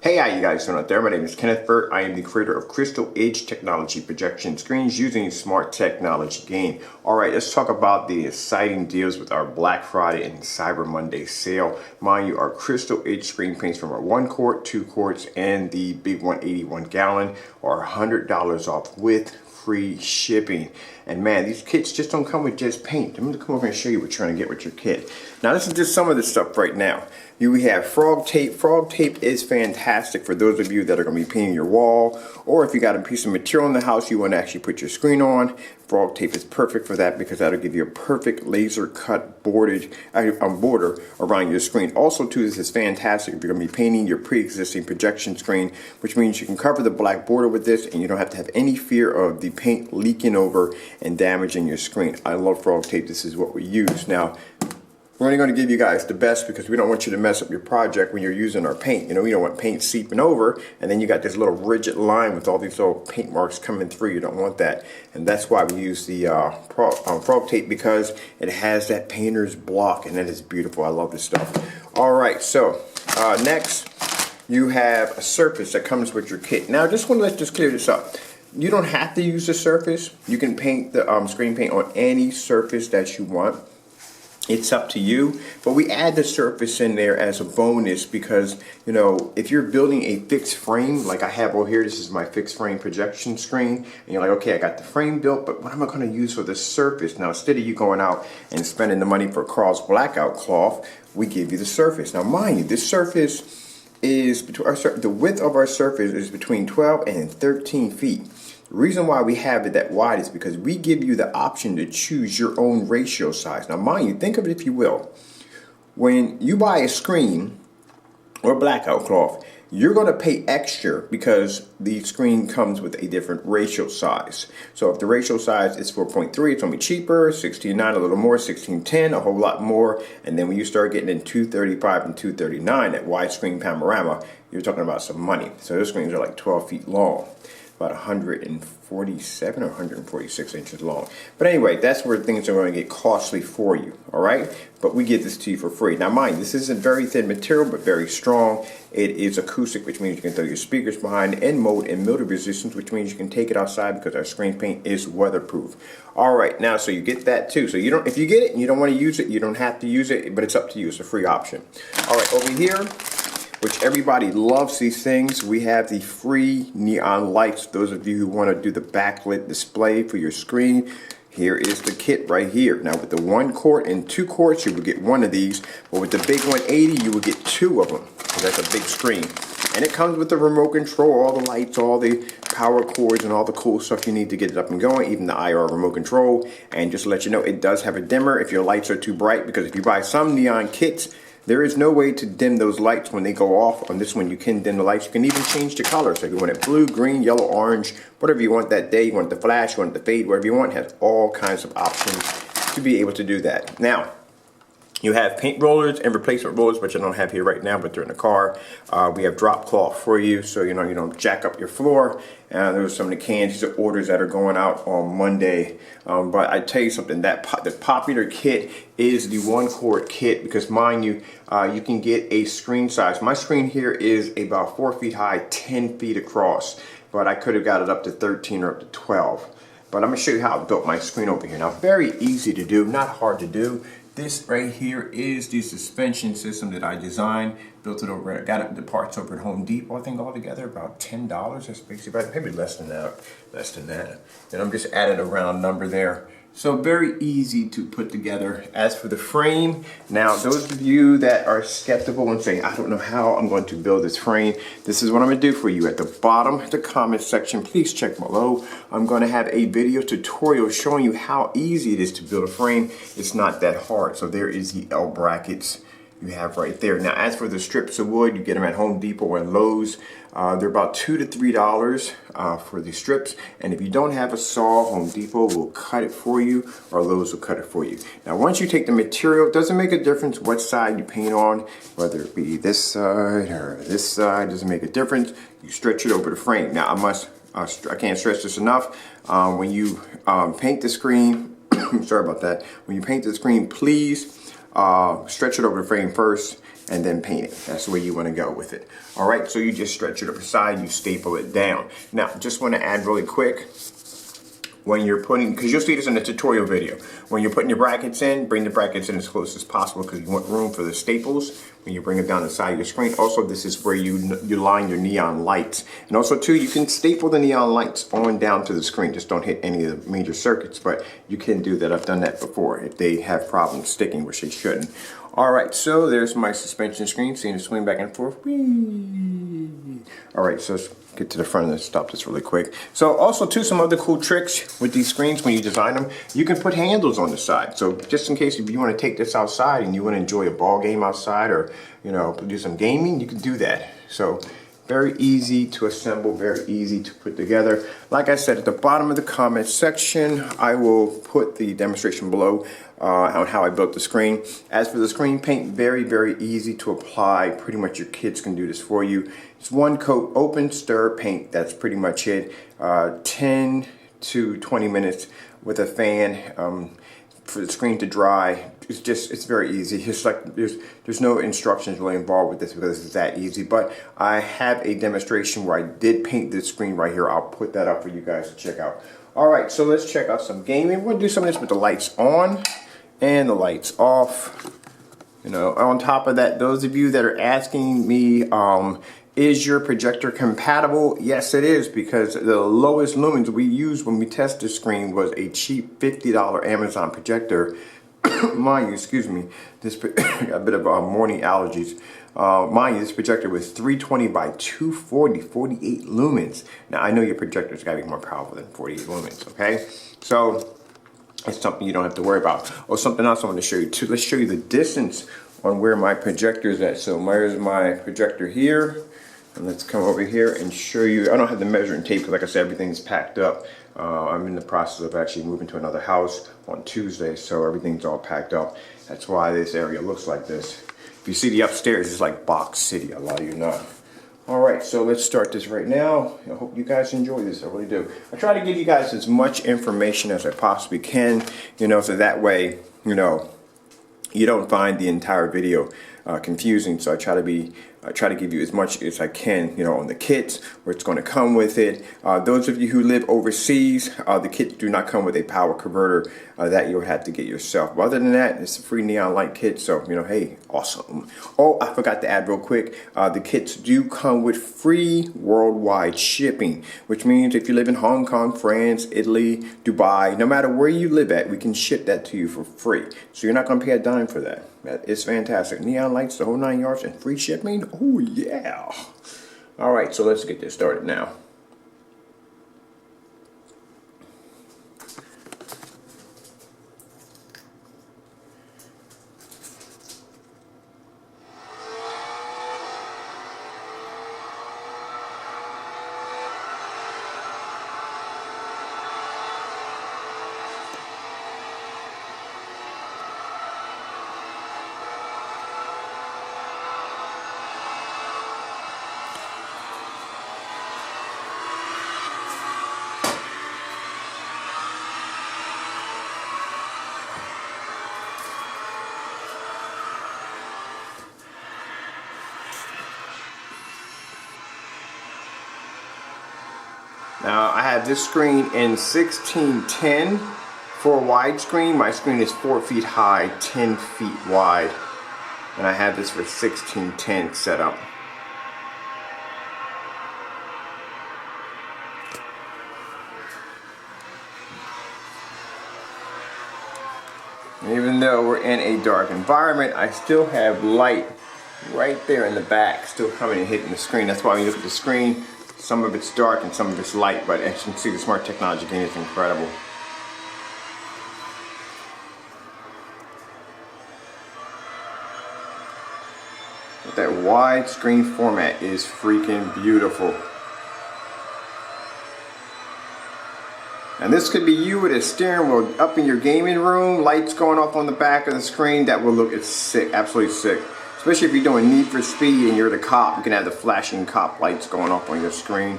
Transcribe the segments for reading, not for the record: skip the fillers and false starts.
Hey, how you guys doing out there? My name is Kenneth Burt. I am the creator of Crystal Edge Technology projection screens using smart technology gain. All right, let's talk about the exciting deals with our Black Friday and Cyber Monday sale. Mind you, our Crystal Edge screen paints from our 1 quart, 2 quarts, and the big 181 gallon are $100 off with free shipping. And man, these kits just don't come with just paint. I'm going to come over and show you what you're trying to get with your kit. Now, this is just some of the stuff right now. We have frog tape. Frog tape is fantastic for those of you that are going to be painting your wall, or if you got a piece of material in the house you want to actually put your screen on. Frog tape is perfect for that because that'll give you a perfect laser cut border around your screen. Also, too, this is fantastic if you're going to be painting your pre-existing projection screen, which means you can cover the black border with this and you don't have to have any fear of the paint leaking over and damaging your screen. I love frog tape. This is what we use. Now, we're only going to give you guys the best because we don't want you to mess up your project when you're using our paint. You know, we don't want paint seeping over and then you got this little rigid line with all these little paint marks coming through. You don't want that. And that's why we use the frog tape, because it has that painter's block, and that is beautiful. I love this stuff. All right, so next you have a surface that comes with your kit. Now, I just want to let's clear this up. You don't have to use the surface. You can paint the screen paint on any surface that you want. It's up to you, but we add the surface in there as a bonus because, you know, if you're building a fixed frame, like I have over here, this is my fixed frame projection screen, and you're like, okay, I got the frame built, but what am I going to use for the surface? Now, instead of you going out and spending the money for Carl's blackout cloth, we give you the surface. Now, mind you, this surface is, the width of our surface is between 12 and 13 feet. The reason why we have it that wide is because we give you the option to choose your own ratio size. Now, mind you, think of it if you will. When you buy a screen or blackout cloth, you're going to pay extra because the screen comes with a different ratio size. So if the ratio size is 4.3, it's going to be cheaper, 16:9 a little more, 16:10 a whole lot more, and then when you start getting in 235 and 239 at widescreen panorama, you're talking about some money. So those screens are like 12 feet long. About 147 or 146 inches long. But anyway, that's where things are going to get costly for you, all right? But we give this to you for free. Now, mind, this isn't very thin material, but very strong. It is acoustic, which means you can throw your speakers behind, and mold and mildew resistance, which means you can take it outside because our screen paint is weatherproof. All right, now, so you get that too. So you don't, if you get it and you don't want to use it, you don't have to use it, but it's up to you. It's a free option. All right, over here, which everybody loves these things, we have the free neon lights. Those of you who want to do the backlit display for your screen, here is the kit right here. Now with the 1 quart and 2 quarts, you will get one of these, but with the big 180, you will get 2 of them. So that's a big screen. And it comes with the remote control, all the lights, all the power cords, and all the cool stuff you need to get it up and going, even the IR remote control. And just to let you know, it does have a dimmer if your lights are too bright, because if you buy some neon kits, there is no way to dim those lights when they go off. On this one, you can dim the lights. You can even change the color. So if you want it blue, green, yellow, orange, whatever you want that day, you want it to flash, you want it to fade, whatever you want, it has all kinds of options to be able to do that. Now, you have paint rollers and replacement rollers, which I don't have here right now, but they're in the car. We have drop cloth for you, so you don't jack up your floor. There's some of the cans. These are orders that are going out on Monday. But I tell you something, that the popular kit is the 1 quart kit, because mind you, you can get a screen size. My screen here is about 4 feet high, 10 feet across, but I could have got it up to 13 or up to 12. But I'm going to show you how I built my screen over here. Now, very easy to do, not hard to do. This right here is the suspension system that I designed, built it over, got it, the parts over at Home Depot. I think altogether about $10. That's basically maybe less than that. And I'm just adding a round number there. So very easy to put together. As for the frame, now those of you that are skeptical and say, I don't know how I'm going to build this frame, this is what I'm going to do for you. At the bottom of the comment section, please check below. I'm going to have a video tutorial showing you how easy it is to build a frame. It's not that hard. So there is the L brackets you have right there. Now, as for the strips of wood, you get them at Home Depot or Lowe's. They're about $2 to $3 for the strips. And if you don't have a saw, Home Depot will cut it for you, or Lowe's will cut it for you. Now, once you take the material, it doesn't make a difference what side you paint on, whether it be this side or this side, doesn't make a difference. You stretch it over the frame. Now, I can't stress this enough. When you paint the screen, sorry about that. When you paint the screen, please stretch it over the frame first, and then paint it. That's where you want to go with it. All right, so you just stretch it up aside, you staple it down. Now, just want to add really quick, when you're putting, because you'll see this in the tutorial video, when you're putting your brackets in, bring the brackets in as close as possible because you want room for the staples when you bring it down the side of your screen. Also, this is where you line your neon lights. And also too, you can staple the neon lights on down to the screen. Just don't hit any of the major circuits, but you can do that. I've done that before if they have problems sticking, which they shouldn't. All right, so there's my suspension screen. Seeing it swing back and forth. Whee! All right, so let's get to the front and stop this really quick. So also too, some other cool tricks with these screens when you design them, you can put handles on the side. So just in case if you want to take this outside and you want to enjoy a ball game outside, or do some gaming, you can do that. So very easy to assemble, very easy to put together. Like I said, at the bottom of the comment section, I will put the demonstration below on how I built the screen. As for the screen paint, very, very easy to apply. Pretty much your kids can do this for you. It's one coat, open, stir, paint. That's pretty much it. 10 to 20 minutes with a fan for the screen to dry. It's very easy. It's like there's no instructions really involved with this because it's that easy. But I have a demonstration where I did paint this screen right here. I'll put that up for you guys to check out. All right, so let's check out some gaming. We're gonna do some of this with the lights on and the lights off. On top of that, those of you that are asking me, is your projector compatible? Yes, it is, because the lowest lumens we used when we tested the screen was a cheap $50 Amazon projector. Mind you, excuse me, this got a bit of morning allergies. Mind you, this projector was 320 by 240, 48 lumens. Now, I know your projector's got to be more powerful than 48 lumens, okay? So, it's something you don't have to worry about. Oh, something else I want to show you too. Let's show you the distance on where my projector is at. So, there's my projector here. And let's come over here and show you. I don't have the measuring tape because, like I said, everything's packed up. I'm in the process of actually moving to another house on Tuesday, so everything's all packed up. That's why this area looks like this. If you see the upstairs, it's like Box City. I'll lie to you not. All right, so let's start this right now. I hope you guys enjoy this. I really do. I try to give you guys as much information as I possibly can, so that way, you don't find the entire video confusing. So I try to give you as much as I can, on the kits, where it's going to come with it. Those of you who live overseas, the kits do not come with a power converter that you'll have to get yourself. But other than that, it's a free neon light kit. So, hey, awesome. Oh, I forgot to add real quick. The kits do come with free worldwide shipping, which means if you live in Hong Kong, France, Italy, Dubai, no matter where you live at, we can ship that to you for free. So you're not going to pay a dime for that. It's fantastic. Neon lights, the whole 9 yards, and free shipping. Oh, yeah. All right, so let's get this started now. Now I have this screen in 1610 for widescreen. My screen is 4 feet high, 10 feet wide, and I have this for 1610 set up. Even though we're in a dark environment, I still have light right there in the back, still coming and hitting the screen. That's why when you look at the screen, some of it's dark and some of it's light, but as you can see, the smart technology game is incredible. But that widescreen format is freaking beautiful. And this could be you with a steering wheel up in your gaming room, lights going off on the back of the screen. That will look, it's sick, absolutely sick. Especially if you're doing Need for Speed and you're the cop, you can have the flashing cop lights going off on your screen.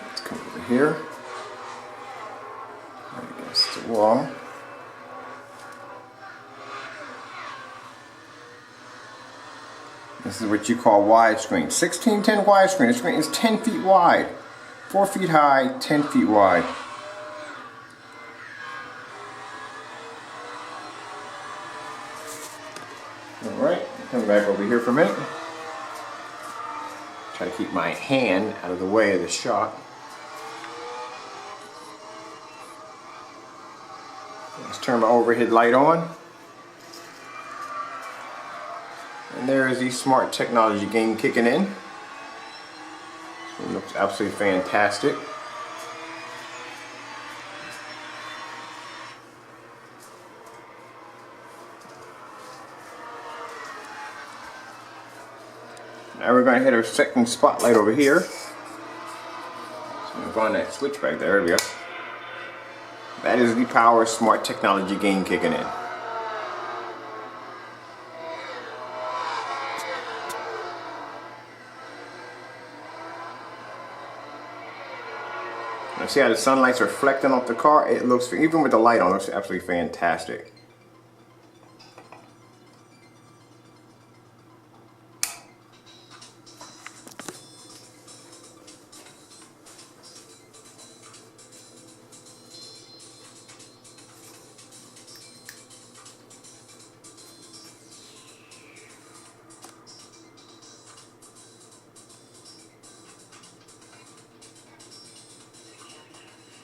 Let's come over here. Against the wall. This is what you call widescreen. 16:10 widescreen. The screen is 10 feet wide. 4 feet high, 10 feet wide. Alright, come back over here for a minute. Try to keep my hand out of the way of the shot. Let's turn my overhead light on. And there is the smart technology game kicking in. It looks absolutely fantastic. Now we're going to hit our second spotlight over here. So move on that switch back there. There we go. That is the power smart technology game kicking in. Now see how the sunlight's reflecting off the car? It looks, even with the light on, it looks absolutely fantastic.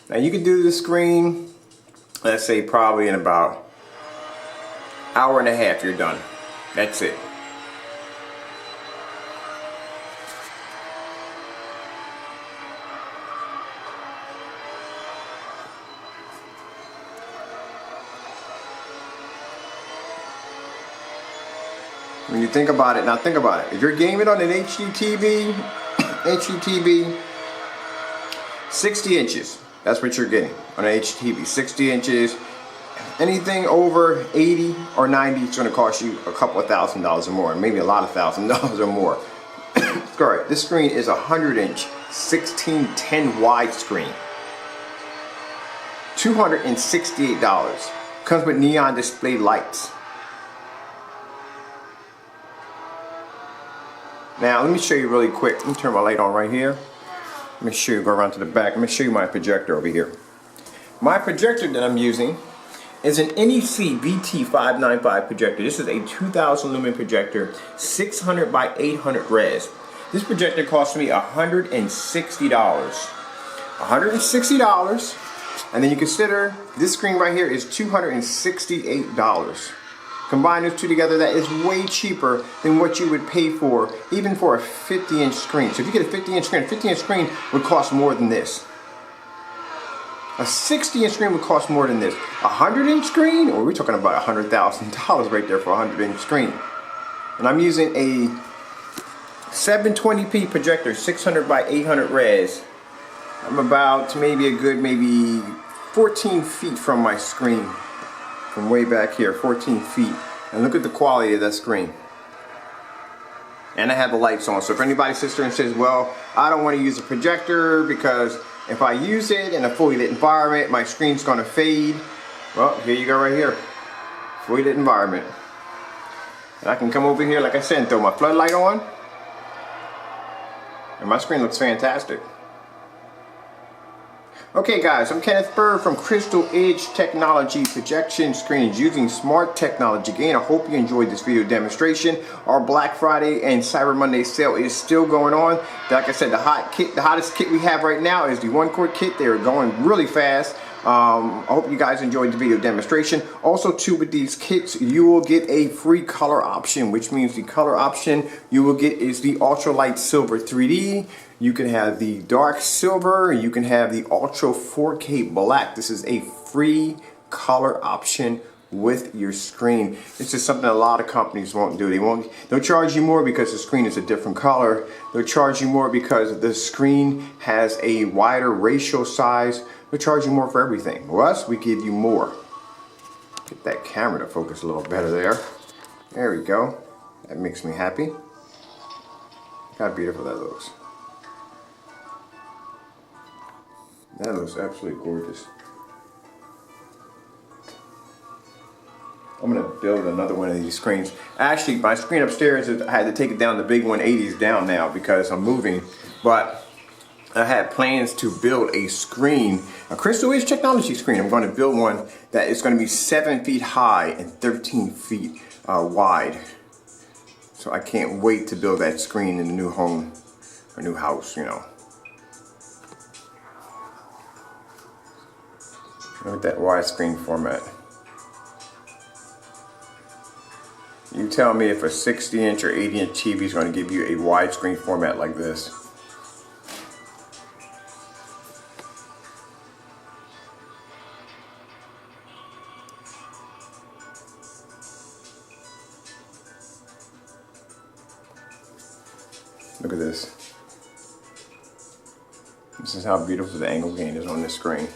Now you can do the screen, let's say probably in about hour and a half you're done. That's it. When you think about it, now think about it. If you're gaming on an Hdtv, 60 inches. That's what you're getting on an Hdtv, 60 inches. Anything over 80 or 90 is going to cost you a couple of $1,000s or more, maybe a lot of $1,000s or more. Alright, this screen is a 100-inch, 16:10 widescreen. $268. Comes with neon display lights. Now let me show you really quick. Let me turn my light on right here. Let me show you, go around to the back. Let me show you my projector over here. My projector that I'm using is an NEC VT595 projector. This is a 2000 lumen projector, 600 by 800 res. This projector cost me $160. $160. And then you consider this screen right here is $268. Combine those two together, that is way cheaper than what you would pay for, even for a 50-inch screen. So if you get a 50-inch screen, a 50-inch screen would cost more than this. A 60-inch screen would cost more than this. A 100-inch screen, or we're talking about $100,000 right there for a 100-inch screen. And I'm using a 720p projector, 600 by 800 res. I'm about maybe a good 14 feet from my screen. From way back here, 14 feet. And look at the quality of that screen. And I have the lights on. So if anybody sits there and says, well, I don't want to use a projector because if I use it in a fully lit environment, my screen's going to fade. Well, here you go right here. Fully lit environment. And I can come over here, like I said, and throw my floodlight on. And my screen looks fantastic. Okay guys, I'm Kenneth Bird from Crystal Edge Technology Projection Screens using smart technology. Again, I hope you enjoyed this video demonstration. Our Black Friday and Cyber Monday sale is still going on. Like I said, the hottest kit we have right now is the 1-quart kit. They're going really fast. I hope you guys enjoyed the video demonstration. Also too, with these kits you will get a free color option, which means the color option you will get is the ultralight silver 3D. You can have the dark silver, you can have the ultra 4K black. This is a free color option with your screen. This is something a lot of companies won't do. They'll charge you more because the screen is a different color. They'll charge you more because the screen has a wider ratio size. They'll charge you more for everything. With us, we give you more. Get that camera to focus a little better there. There we go. That makes me happy. Look how beautiful that looks. That looks absolutely gorgeous. I'm gonna build another one of these screens. Actually, my screen upstairs, I had to take it down. The big 180's down now because I'm moving. But I had plans to build a screen, a Crystal Edge technology screen. I'm going to build one that is going to be 7 feet high and 13 feet wide. So I can't wait to build that screen in the new home, or new house, you know. Look at that widescreen format. You tell me if a 60-inch or 80-inch TV is going to give you a widescreen format like this. Look at this. This is how beautiful the angle gain is on this screen.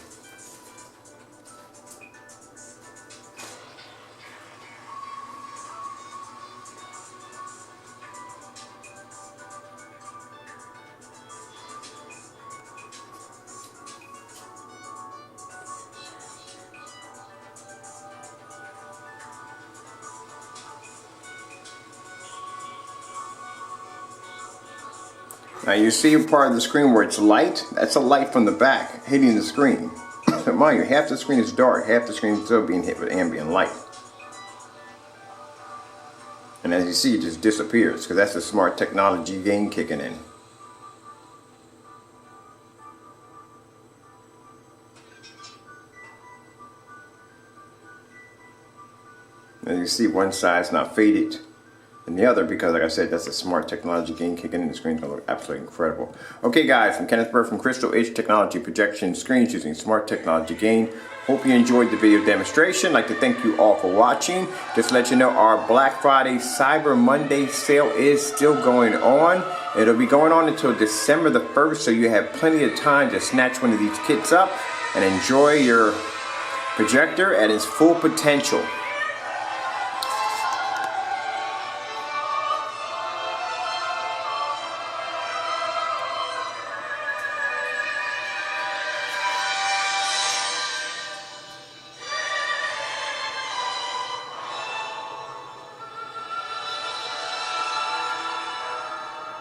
Now you see a part of the screen where it's light, that's a light from the back hitting the screen. So mind you, half the screen is dark, half the screen is still being hit with ambient light. And as you see, it just disappears because that's the smart technology gain kicking in. And you see one side's not faded and the other, because like I said, that's a smart technology gain kicking in. The screen's gonna look absolutely incredible. Okay guys, I'm Kenneth Bird from Crystal Edge Technology Projection Screens using smart technology gain. Hope you enjoyed the video demonstration. I'd like to thank you all for watching. Just to let you know, our Black Friday Cyber Monday sale is still going on. It'll be going on until December the 1st, so you have plenty of time to snatch one of these kits up and enjoy your projector at its full potential.